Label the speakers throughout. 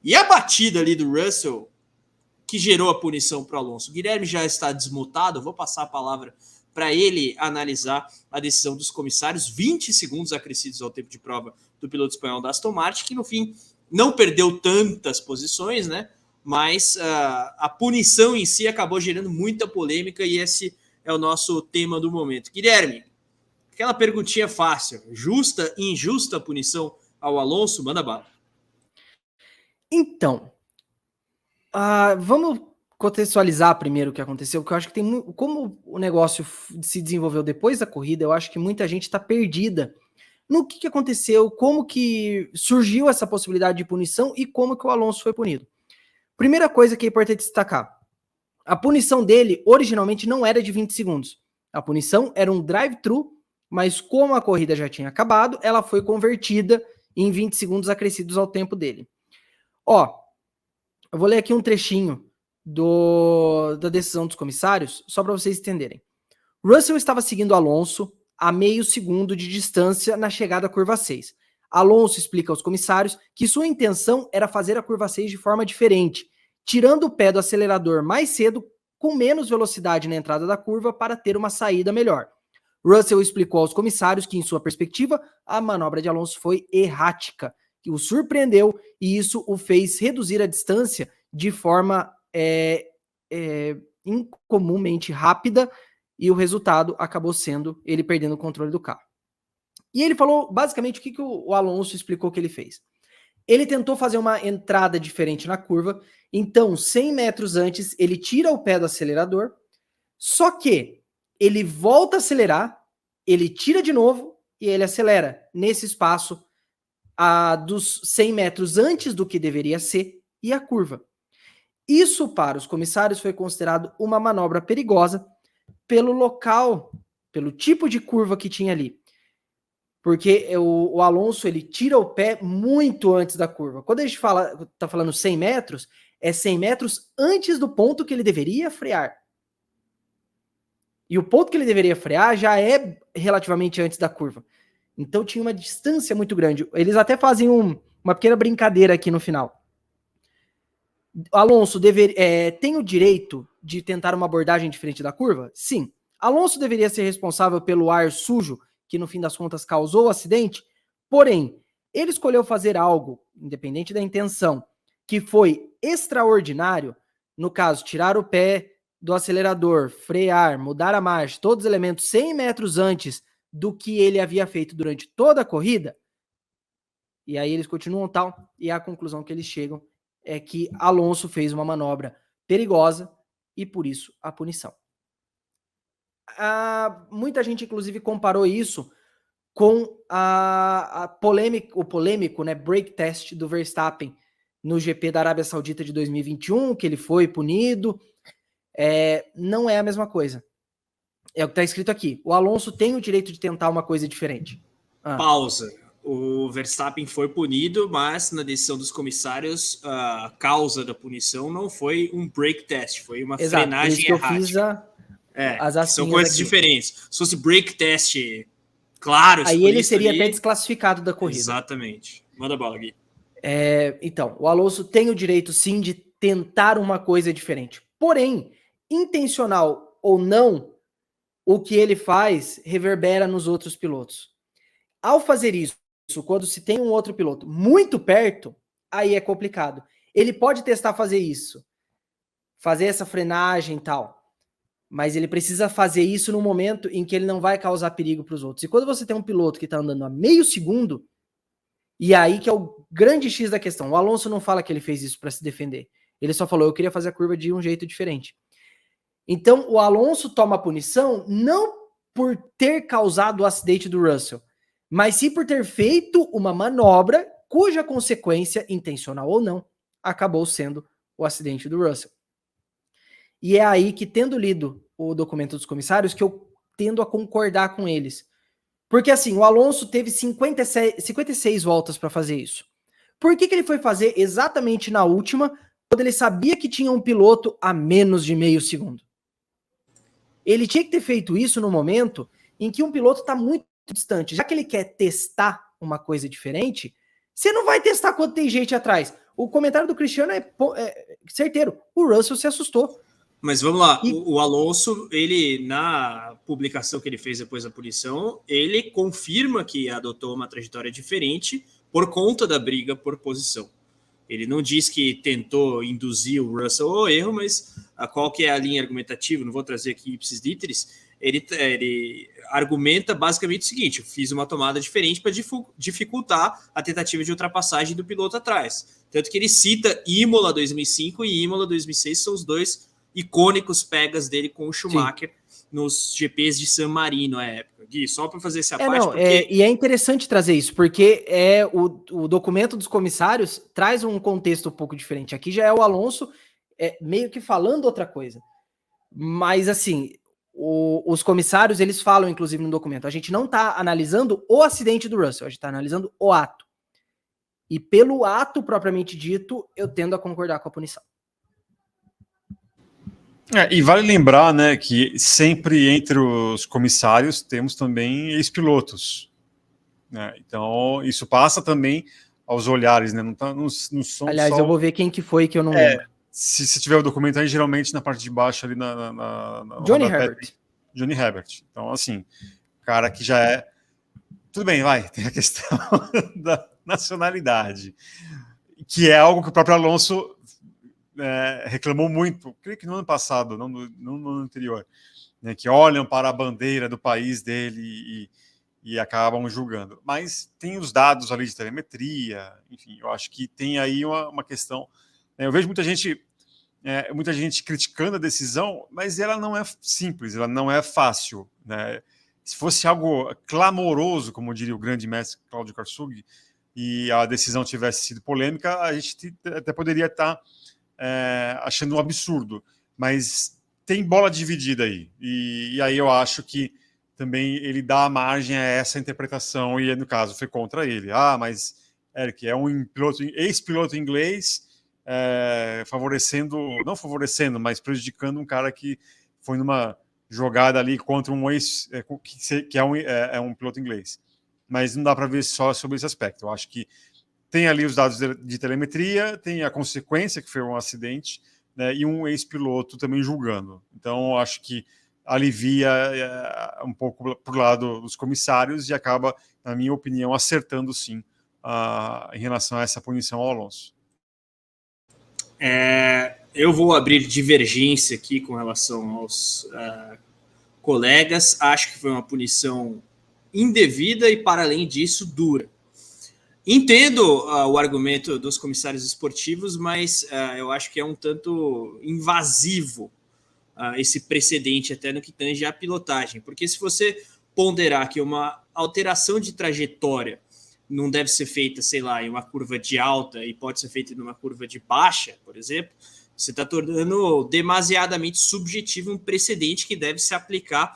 Speaker 1: E a batida ali do Russell, que gerou a punição para o Alonso. O Guilherme já está desmutado, vou passar a palavra para ele analisar a decisão dos comissários. 20 segundos acrescidos ao tempo de prova do piloto espanhol da Aston Martin, que no fim não perdeu tantas posições, né? Mas a punição em si acabou gerando muita polêmica e esse é o nosso tema do momento. Guilherme, aquela perguntinha fácil, justa e injusta a punição ao Alonso? Manda bala.
Speaker 2: Então, vamos contextualizar primeiro o que aconteceu, porque eu acho que tem como o negócio se desenvolveu depois da corrida, eu acho que muita gente está perdida no que aconteceu, como que surgiu essa possibilidade de punição e como que o Alonso foi punido. Primeira coisa que é importante destacar, a punição dele originalmente não era de 20 segundos. A punição era um drive-thru, mas como a corrida já tinha acabado, ela foi convertida em 20 segundos acrescidos ao tempo dele. Eu vou ler aqui um trechinho da decisão dos comissários, só para vocês entenderem. Russell estava seguindo Alonso a meio segundo de distância na chegada à curva 6. Alonso explica aos comissários que sua intenção era fazer a curva 6 de forma diferente, tirando o pé do acelerador mais cedo, com menos velocidade na entrada da curva para ter uma saída melhor. Russell explicou aos comissários que, em sua perspectiva, a manobra de Alonso foi errática, que o surpreendeu e isso o fez reduzir a distância de forma incomumente rápida e o resultado acabou sendo ele perdendo o controle do carro. E ele falou basicamente o que o Alonso explicou que ele fez. Ele tentou fazer uma entrada diferente na curva, então 100 metros antes ele tira o pé do acelerador, só que ele volta a acelerar, ele tira de novo e ele acelera nesse espaço dos 100 metros antes do que deveria ser e a curva. Isso para os comissários foi considerado uma manobra perigosa pelo local, pelo tipo de curva que tinha ali. Porque o Alonso ele tira o pé muito antes da curva. Quando a gente está falando 100 metros, é 100 metros antes do ponto que ele deveria frear. E o ponto que ele deveria frear já é relativamente antes da curva. Então tinha uma distância muito grande. Eles até fazem uma pequena brincadeira aqui no final. Alonso tem o direito de tentar uma abordagem diferente da curva? Sim. Alonso deveria ser responsável pelo ar sujo, que no fim das contas causou o acidente, porém, ele escolheu fazer algo, independente da intenção, que foi extraordinário, no caso, tirar o pé do acelerador, frear, mudar a marcha, todos os elementos 100 metros antes do que ele havia feito durante toda a corrida, e aí eles continuam tal, e a conclusão que eles chegam é que Alonso fez uma manobra perigosa e por isso a punição. Muita gente, inclusive, comparou isso com o polêmico, né, break test do Verstappen no GP da Arábia Saudita de 2021, que ele foi punido. Não é a mesma coisa. É o que está escrito aqui. O Alonso tem o direito de tentar uma coisa diferente.
Speaker 1: Pausa. O Verstappen foi punido, mas na decisão dos comissários, a causa da punição não foi um break test, foi uma frenagem errática. São coisas diferentes. Se fosse break test, claro.
Speaker 2: Aí ele seria até desclassificado da corrida.
Speaker 1: Exatamente. Manda bola, Gui.
Speaker 2: Então, o Alonso tem o direito, sim, de tentar uma coisa diferente. Porém, intencional ou não, o que ele faz reverbera nos outros pilotos. Ao fazer isso, quando se tem um outro piloto muito perto, aí é complicado. Ele pode testar fazer isso, fazer essa frenagem e tal, mas ele precisa fazer isso no momento em que ele não vai causar perigo para os outros. E quando você tem um piloto que está andando a meio segundo, e aí que é o grande X da questão. O Alonso não fala que ele fez isso para se defender. Ele só falou, eu queria fazer a curva de um jeito diferente. Então, o Alonso toma a punição não por ter causado o acidente do Russell, mas sim por ter feito uma manobra cuja consequência, intencional ou não, acabou sendo o acidente do Russell. E é aí que, tendo lido o documento dos comissários, que eu tendo a concordar com eles. Porque assim, o Alonso teve 56 voltas para fazer isso. Por que ele foi fazer exatamente na última, quando ele sabia que tinha um piloto a menos de meio segundo? Ele tinha que ter feito isso no momento em que um piloto está muito distante. Já que ele quer testar uma coisa diferente, você não vai testar quando tem gente atrás. O comentário do Cristiano é certeiro. O Russell se assustou.
Speaker 1: Mas vamos lá, o Alonso, ele, na publicação que ele fez depois da punição, ele confirma que adotou uma trajetória diferente por conta da briga por posição. Ele não diz que tentou induzir o Russell ao erro, mas qual que é a linha argumentativa? Não vou trazer aqui ipsis literis. Ele argumenta basicamente o seguinte: eu fiz uma tomada diferente para dificultar a tentativa de ultrapassagem do piloto atrás. Tanto que ele cita Imola 2005 e Imola 2006, são os dois icônicos pegas dele com o Schumacher. Sim. Nos GPs de San Marino à época. Gui, só para fazer essa parte. Porque...
Speaker 2: E é interessante trazer isso, porque o documento dos comissários traz um contexto um pouco diferente. Aqui já é o Alonso meio que falando outra coisa. Mas, assim, os comissários, eles falam, inclusive, no documento, a gente não está analisando o acidente do Russell, a gente está analisando o ato. E pelo ato propriamente dito, eu tendo a concordar com a punição.
Speaker 3: E vale lembrar, né, que sempre entre os comissários temos também ex-pilotos, né? Então isso passa também aos olhares, né? Não são.
Speaker 2: Aliás, eu vou ver quem que foi que eu não lembro.
Speaker 3: Se tiver o documento aí, geralmente na parte de baixo ali na
Speaker 2: Johnny Herbert.
Speaker 3: Johnny Herbert. Então assim, cara que já é. Tudo bem, tem a questão da nacionalidade, que é algo que o próprio Alonso reclamou muito, creio que no ano passado, não no ano anterior, né, que olham para a bandeira do país dele e acabam julgando. Mas tem os dados ali de telemetria, enfim, eu acho que tem aí uma questão. Eu vejo muita gente criticando a decisão, mas ela não é simples, ela não é fácil, né? Se fosse algo clamoroso, como diria o grande mestre Cláudio Karsug, e a decisão tivesse sido polêmica, a gente até poderia estar achando um absurdo, mas tem bola dividida aí, e aí eu acho que também ele dá margem a essa interpretação, e no caso foi contra ele. Mas Eric é um ex-piloto inglês não favorecendo, mas prejudicando um cara que foi numa jogada ali contra um que é um piloto inglês. Mas não dá para ver só sobre esse aspecto. Eu acho que tem ali os dados de telemetria, tem a consequência, que foi um acidente, né, e um ex-piloto também julgando. Então, acho que alivia um pouco para o lado dos comissários e acaba, na minha opinião, acertando sim em relação a essa punição ao Alonso.
Speaker 1: Eu vou abrir divergência aqui com relação aos colegas. Acho que foi uma punição indevida e, para além disso, dura. Entendo o argumento dos comissários esportivos, mas eu acho que é um tanto invasivo esse precedente, até no que tange à pilotagem. Porque se você ponderar que uma alteração de trajetória não deve ser feita, sei lá, em uma curva de alta e pode ser feita em uma curva de baixa, por exemplo, você está tornando demasiadamente subjetivo um precedente que deve se aplicar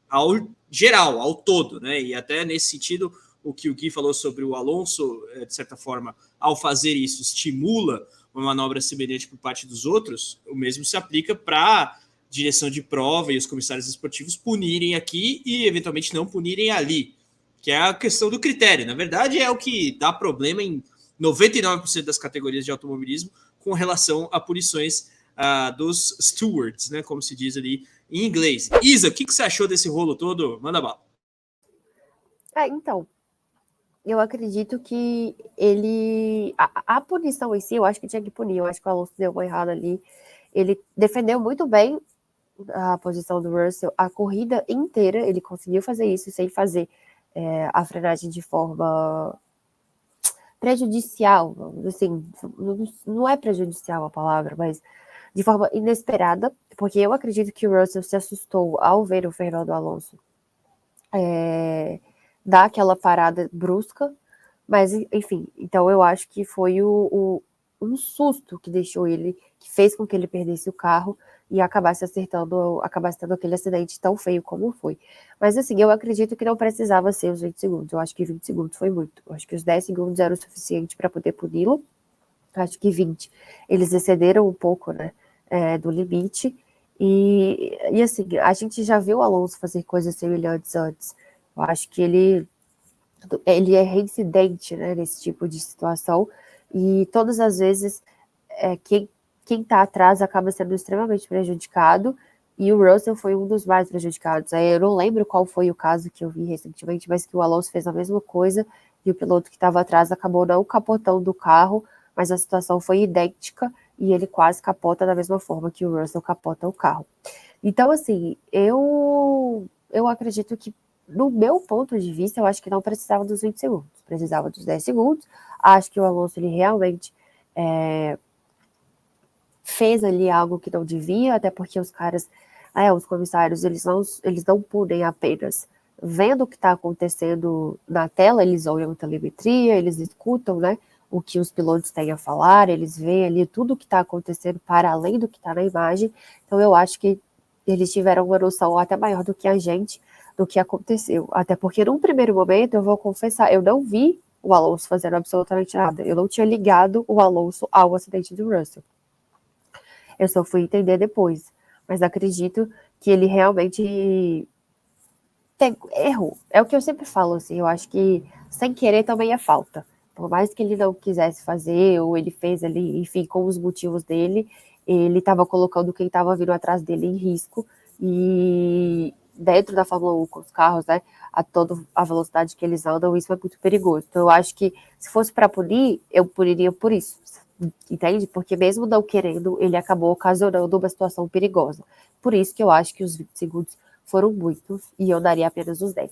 Speaker 1: ao geral, ao todo, né? E até nesse sentido, o que o Gui falou sobre o Alonso, de certa forma, ao fazer isso, estimula uma manobra semelhante por parte dos outros, o mesmo se aplica para a direção de prova e os comissários esportivos punirem aqui e, eventualmente, não punirem ali, que é a questão do critério. Na verdade, é o que dá problema em 99% das categorias de automobilismo com relação a punições dos stewards, né, como se diz ali em inglês. Isa, o que você achou desse rolo todo? Manda bala.
Speaker 4: Então, eu acredito que a punição em si, eu acho que tinha que punir. Eu acho que o Alonso deu uma errada ali. Ele defendeu muito bem a posição do Russell a corrida inteira. Ele conseguiu fazer isso sem fazer a frenagem de forma prejudicial. Assim, não é prejudicial a palavra, mas de forma inesperada, porque eu acredito que o Russell se assustou ao ver o Fernando Alonso dar aquela parada brusca, mas enfim, então eu acho que foi um susto que deixou ele, que fez com que ele perdesse o carro e acabasse tendo aquele acidente tão feio como foi. Mas assim, eu acredito que não precisava ser os 20 segundos, eu acho que 20 segundos foi muito, eu acho que os 10 segundos eram o suficiente para poder puni-lo, acho que 20, eles excederam um pouco, né, do limite, e assim, a gente já viu o Alonso fazer coisas semelhantes antes. Eu acho que ele ele é reincidente, né, nesse tipo de situação, e todas as vezes quem está atrás acaba sendo extremamente prejudicado, e o Russell foi um dos mais prejudicados. Eu não lembro qual foi o caso que eu vi recentemente, mas que o Alonso fez a mesma coisa, e o piloto que estava atrás acabou não capotando o carro, mas a situação foi idêntica, e ele quase capota da mesma forma que o Russell capota o carro. Então, assim, eu acredito que, no meu ponto de vista, eu acho que não precisava dos 20 segundos, precisava dos 10 segundos. Acho que o Alonso, ele realmente fez ali algo que não devia, até porque os caras, os comissários, eles não punem apenas vendo o que está acontecendo na tela, eles olham a telemetria, eles escutam, né, o que os pilotos têm a falar, eles veem ali tudo o que está acontecendo para além do que está na imagem. Então eu acho que eles tiveram uma noção até maior do que a gente, do que aconteceu. Até porque num primeiro momento, eu vou confessar, eu não vi o Alonso fazendo absolutamente nada. Eu não tinha ligado o Alonso ao acidente do Russell. Eu só fui entender depois. Mas acredito que ele realmente tem erro. É o que eu sempre falo, assim, eu acho que sem querer também é falta. Por mais que ele não quisesse fazer, ou ele fez ali, enfim, com os motivos dele, ele estava colocando quem estava vindo atrás dele em risco, e dentro da Fórmula 1, com os carros, né, a toda a velocidade que eles andam, isso é muito perigoso. Então eu acho que se fosse para punir, eu puniria por isso, entende? Porque mesmo não querendo, ele acabou ocasionando uma situação perigosa. Por isso que eu acho que os 20 segundos foram muitos, e eu daria apenas os 10.